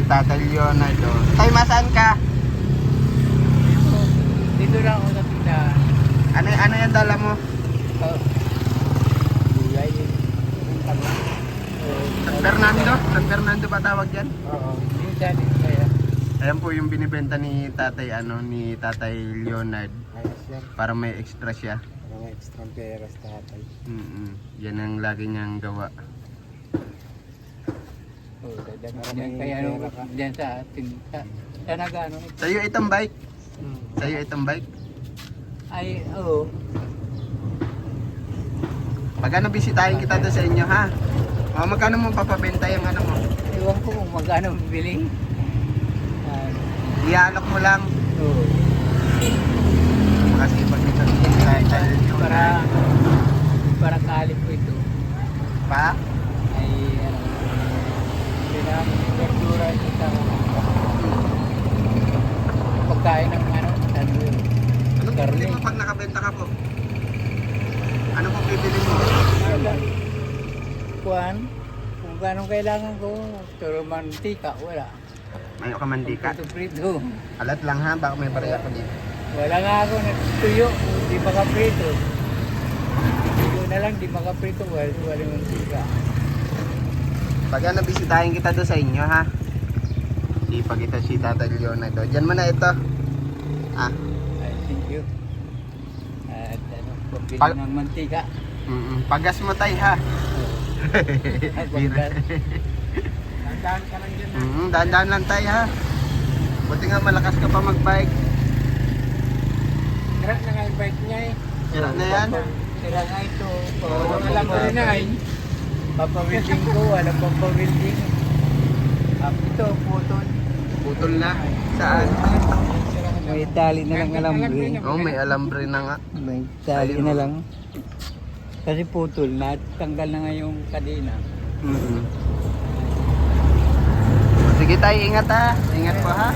Tatay Leonardo. Tay, masaan ka? Dito lang ako sa tindahan. Ano yan dala mo? Gulay. San Fernando? San Fernando ba tawag yan? Oo. Minsan kaya. Ayan po yung binibenta ni Tatay ni Tatay Leonard Ayos yan. para may extra siya. Para may extra pera sa tatay. Yan ang lagi niyang gawa. Oo, dadagdag yan. Kaya ano, dyan sa atin. Sa nagano. Sa'yo itong bike? Sa'yo itong bike? Ay, oo. Pag ano bisitahin kita doon sa inyo ha? O magkano mo papabenta yung ano mo? Ewan ko kung magkano bibili. Ialok mo lang. Oo. Kasi pag ito tayo Para kalip ko ito. pa? Ay, ano. Kailangan ng verdura ito sa pagkain ng ano. Anong bibili mo pag nakabenta ka po? Ano pong bibili mo? Kuhan, kung anong kailangan ko, pero mantika, wala. Mayo ka mandika. Prito. Alat lang ha, baka may barya ko dito. Wala nga ako natuyo, di makaprito. Tuyo na lang, di makaprito, wala mantika. Pag ano bisitahin kita doon sa inyo ha? Pag ito si Tatay Leonardo. Diyan mo na ito. Ah. Ay, thank you. At ano, pabili Pag- ng mantika. Pagas mo tay ha. Pagkas. Tandaan ka lang dyan. Dahan-dahan lang tayo ha. Buti nga malakas ka pa mag-bike. Sira na nga yung bike niya eh. Sira na yan. Sira nga ito. Oo, Alam ko rin na eh. Papawilding ko, walang papawilding. Ito, putol. Putol na. Saan? May tali na lang alambre. Oh, may alambre na nga. May tali na lang. Kasi putol na, tanggal na nga yung kadena. Sige tayo, ingat ha. Ingat po ha.